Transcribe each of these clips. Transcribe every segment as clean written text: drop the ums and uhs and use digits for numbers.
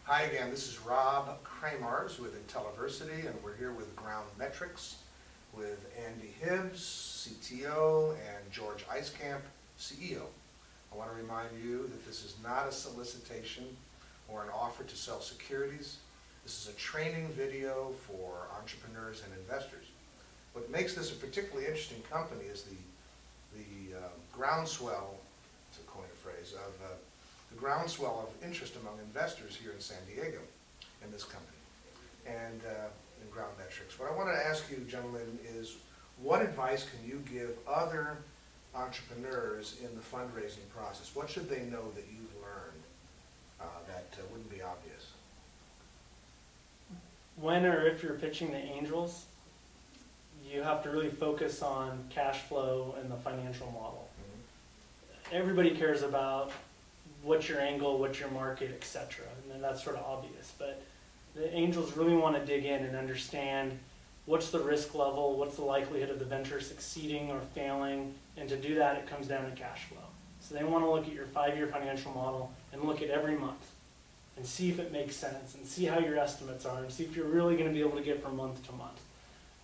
Hi again, this is Rob Kramarz with Intelliversity, and we're here with Ground Metrics with Andy Hibbs, CTO, and George Eiskamp, CEO. I want to remind you that this is not a solicitation or an offer to sell securities. This is a training video for entrepreneurs and investors. What makes this a particularly interesting company is the groundswell, to coin a phrase, of the groundswell of interest among investors here in San Diego in this company and in Ground Metrics. What I want to ask you, gentlemen, is what advice can you give other entrepreneurs in the fundraising process? What should they know that you've learned that wouldn't be obvious? When or if you're pitching the angels, you have to really focus on cash flow and the financial model. Everybody cares about what's your angle, what's your market, etc. And then that's sort of obvious. But the angels really want to dig in and understand what's the risk level, what's the likelihood of the venture succeeding or failing, and to do that it comes down to cash flow. So they want to look at your 5-year financial model and look at every month and see if it makes sense and see how your estimates are and see if you're really going to be able to get from month to month.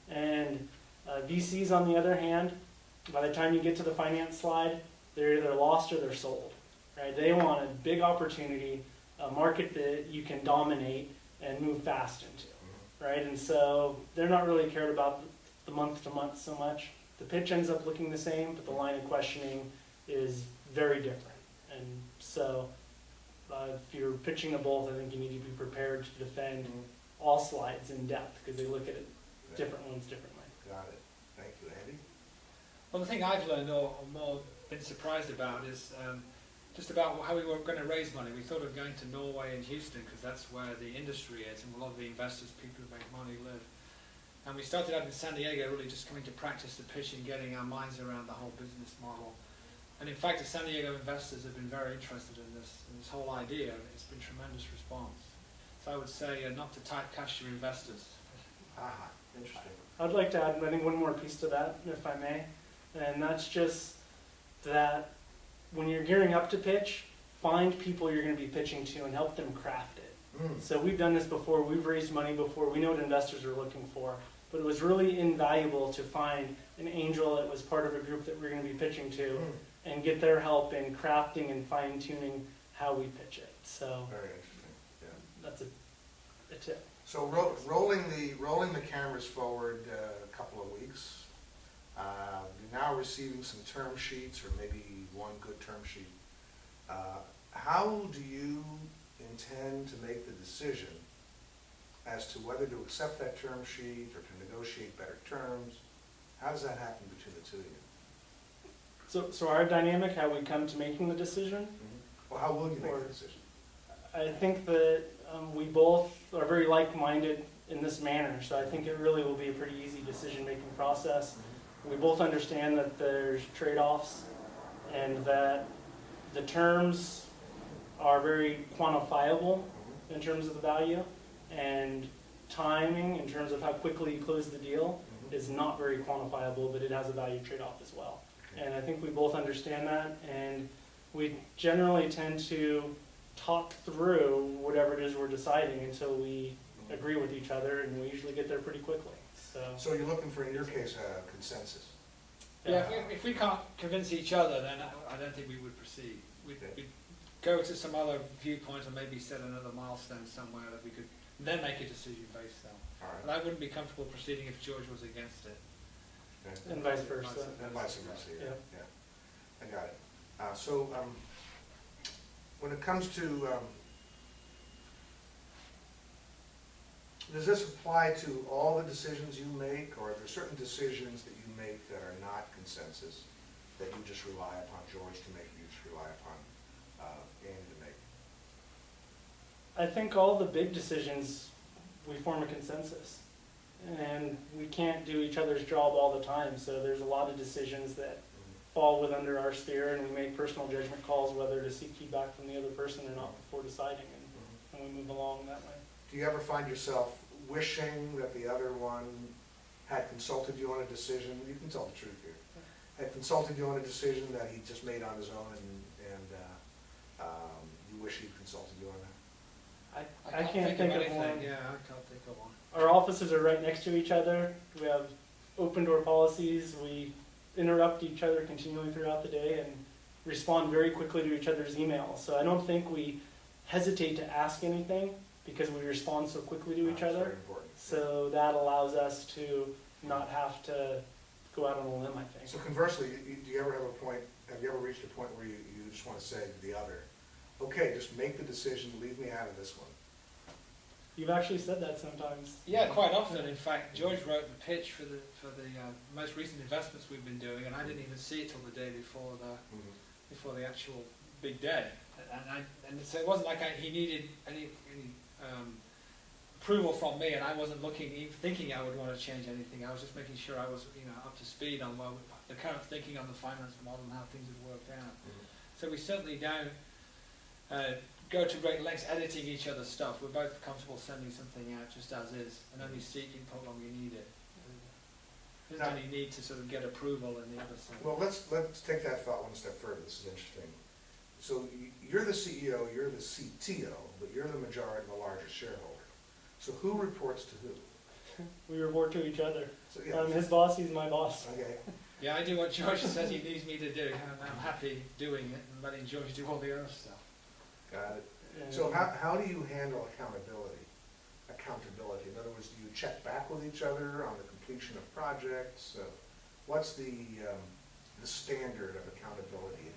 And VCs, on the other hand, by the time you get to the finance slide, they're either lost or they're sold. Right? They want a big opportunity, a market that you can dominate and move fast into. Right? And so they're not really cared about the month to month so much. The pitch ends up looking the same, but the line of questioning is very different. And so if you're pitching to both, I think you need to be prepared to defend all slides in depth because they look at it different ones differently. Got it. Thank you, Andy. Well, the thing I've learned or more been surprised about is just about how we were going to raise money. We thought of going to Norway and Houston because that's where the industry is and a lot of the investors, people who make money, live. And we started out in San Diego really just coming to practice the pitch and getting our minds around the whole business model. And in fact, the San Diego investors have been very interested in this whole idea. It's been tremendous response. So I would say not to typecast your investors. Interesting. I'd like to add, I think, one more piece to that, if I may, and that's just that when you're gearing up to pitch, find people you're going to be pitching to and help them craft it. So we've done this before, we've raised money before, we know what investors are looking for, but it was really invaluable to find an angel that was part of a group that we're going to be pitching to and get their help in crafting and fine-tuning how we pitch it. So Very interesting. Yeah. that's a tip. So rolling the cameras forward a couple of weeks, you're now receiving some term sheets or maybe one good term sheet. How do you intend to make the decision as to whether to accept that term sheet or to negotiate better terms? How does that happen between the two of you? So our dynamic, how we come to making the decision, Well, how will you make the decision? I think that we both are very like-minded in this manner, so I think it really will be a pretty easy decision-making process. We both understand that there's trade-offs and that the terms are very quantifiable in terms of the value, and timing in terms of how quickly you close the deal is not very quantifiable, but it has a value trade-off as well. And I think we both understand that, and we generally tend to talk through whatever it is we're deciding until we agree with each other, and we usually get there pretty quickly. So you're looking for, in your case, a consensus? Yeah, if we can't convince each other, then I don't think we would proceed. We'd go to some other viewpoint or maybe set another milestone somewhere that we could then make a decision based on. All right. But I wouldn't be comfortable proceeding if George was against it. Okay. And vice versa. And vice versa, yeah. Yeah. Yeah. I got it. So when it comes to, does this apply to all the decisions you make, or are there certain decisions that you make that are not consensus, that you just rely upon George to make, you just rely upon Andy to make? I think all the big decisions, we form a consensus. And we can't do each other's job all the time, so there's a lot of decisions that fall within under our sphere, and we make personal judgment calls whether to seek feedback from the other person or not before deciding, and we move along that way. Do you ever find yourself wishing that the other one had consulted you on a decision? You can tell the truth here. Had consulted you on a decision that he just made on his own, and you wish he'd consulted you on that? I I can't think of anything. one. Yeah, I can't think of one. Our offices are right next to each other. We have open door policies. We interrupt each other continually throughout the day and respond very quickly to each other's emails. So I don't think we hesitate to ask anything because we respond so quickly to each That's other. very important. So that allows us to not have to go out on a limb, I think. So conversely, do you ever have you ever reached a point where you just want to say to the other, okay, just make the decision, leave me out of this one? You've actually said that sometimes. Yeah, quite often. In fact, George wrote the pitch for the most recent investments we've been doing, and I didn't even see it till the day before the actual big day. And so it wasn't like he needed any approval from me, and I wasn't even thinking I would want to change anything. I was just making sure I was up to speed on the current thinking on the finance model and how things had worked out. So we certainly don't go to great lengths editing each other's stuff. We're both comfortable sending something out just as is and only seek input when we need it. There's Now- any need to sort of get approval in the other side. Well, let's take that thought one step further. This is interesting. So you're the CEO, you're the CTO, but you're the majority, the largest shareholder. So who reports to who? We report to each other. So, yeah. His boss, he's my boss. Okay. Yeah, I do what George says he needs me to do, and I'm happy doing it and letting George do all the other stuff. Got it. And So how do you handle accountability? In other words, do you check back with each other on the completion of projects? What's the standard of accountability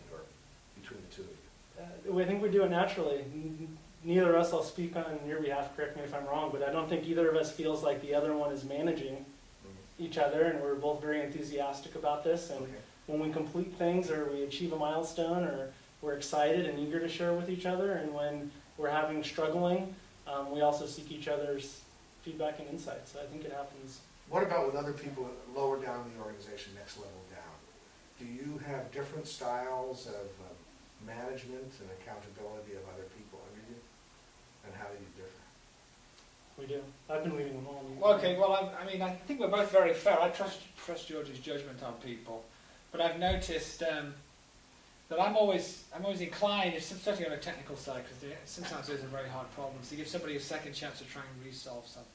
between the two of you? I think we do it naturally. Neither of us, I'll speak on your behalf, correct me if I'm wrong, but I don't think either of us feels like the other one is managing each other, and we're both very enthusiastic about this. And Okay. when we complete things or we achieve a milestone, or we're excited and eager to share with each other, and when we're having struggling, we also seek each other's feedback and insights. So I think it happens. What about with other people lower down in the organization, next level down? Do you have different styles of management and accountability of other people under you? And how do you differ? We do. I've been leading them all. Okay, well, I think we're both very fair. I trust George's judgment on people, but I've noticed that I'm always inclined, especially on a technical side, because sometimes there's a very hard problem, to give somebody a second chance to try and resolve something.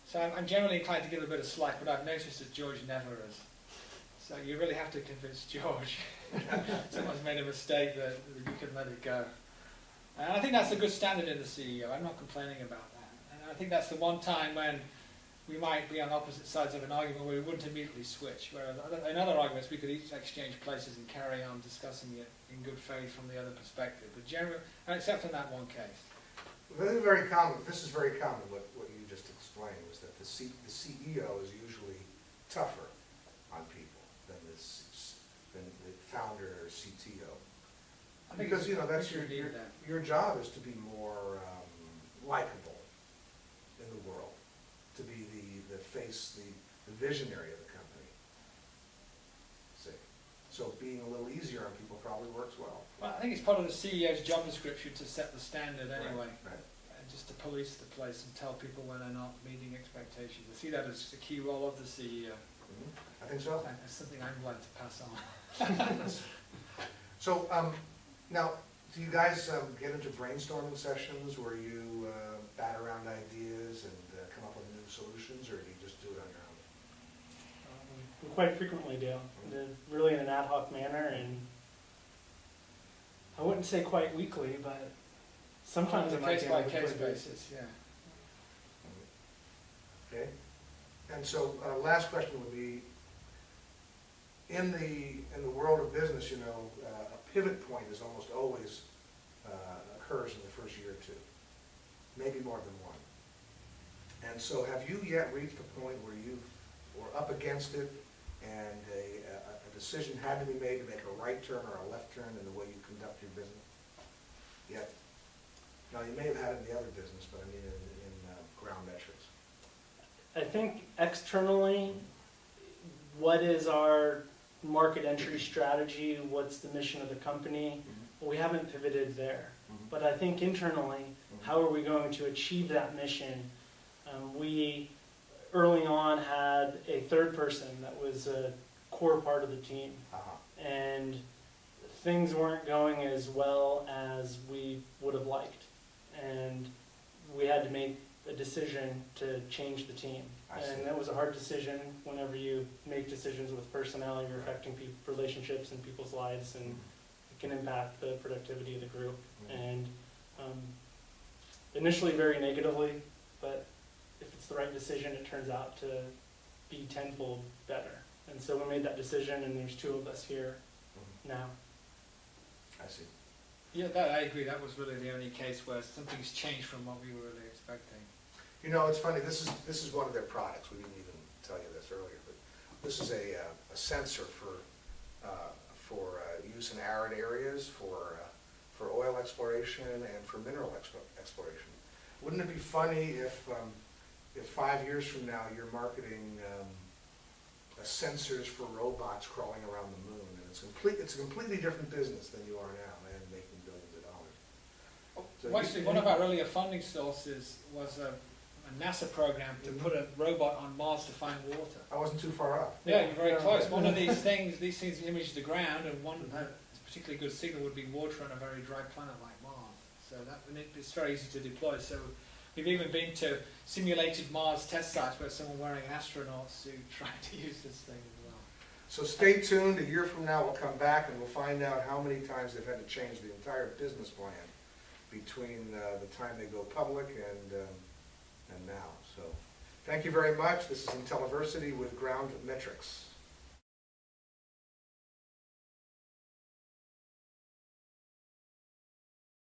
So I'm generally inclined to give a bit of slack, but I've noticed that George never is. So you really have to convince George. Someone's made a mistake that you can let it go. And I think that's a good standard in the CEO. I'm not complaining about that. And I think that's the one time when we might be on opposite sides of an argument where we wouldn't immediately switch. Whereas in other arguments, we could each exchange places and carry on discussing it in good faith from the other perspective. But generally, except in that one case. This is very common. What you just explained was that the CEO is usually tougher on people than the founder or CTO. I think Because that's we should need that. your job is to be more likable in the world, to be the face, the visionary of the company. See, so being a little easier on people probably works well. Well, I think it's part of the CEO's job description to set the standard anyway. Right. And just to police the place and tell people when they're not meeting expectations. I see that as a key role of the CEO. I think so. It's something I'm glad to pass on. So now, do you guys get into brainstorming sessions where you bat around ideas and come up with new solutions, or do you just do it on your own? We quite frequently do. Really in an ad hoc manner, and I wouldn't say quite weekly, but sometimes on it a might case be by on a case weekly basis, yeah. Okay. And so, last question would be, in the world of business, a pivot point is almost always occurs in the first year or two, maybe more than one. And so, have you yet reached a point where you were up against it, and a decision had to be made to make a right turn or a left turn in the way you conduct your business? Yet. Now, you may have had it in the other business, but I mean in ground metrics. I think externally, what is our market entry strategy? What's the mission of the company? We haven't pivoted there. But I think internally, how are we going to achieve that mission? We early on had a third person that was a core part of the team. And things weren't going as well as we would have liked. And decision to change the team. I see. And that was a hard decision. Whenever you make decisions with personnel, you're affecting relationships and people's lives, and it can impact the productivity of the group. And initially very negatively, but if it's the right decision, it turns out to be tenfold better. And so we made that decision, and there's 2 of us here now. I see. Yeah, that I agree. That was really the only case where something's changed from what we were really expecting. You know, it's funny, this is one of their products. We didn't even tell you this earlier, but this is a sensor for use in arid areas, for oil exploration and for mineral exploration. Wouldn't it be funny if 5 years from now you're marketing sensors for robots crawling around the moon, and it's a completely different business than you are now, and making billions of dollars. So Well, actually, one of our earlier funding sources was a NASA program to put a robot on Mars to find water. I wasn't too far off. Yeah, you're very close. One of these things image the ground, and one particularly good signal would be water on a very dry planet like Mars. So it's very easy to deploy. So we've even been to simulated Mars test sites where someone wearing an astronaut suit trying to use this thing as well. So stay tuned. A year from now, we'll come back and we'll find out how many times they've had to change the entire business plan between the time they go public and now. So thank you very much. This is Intelliversity with Ground Metrics.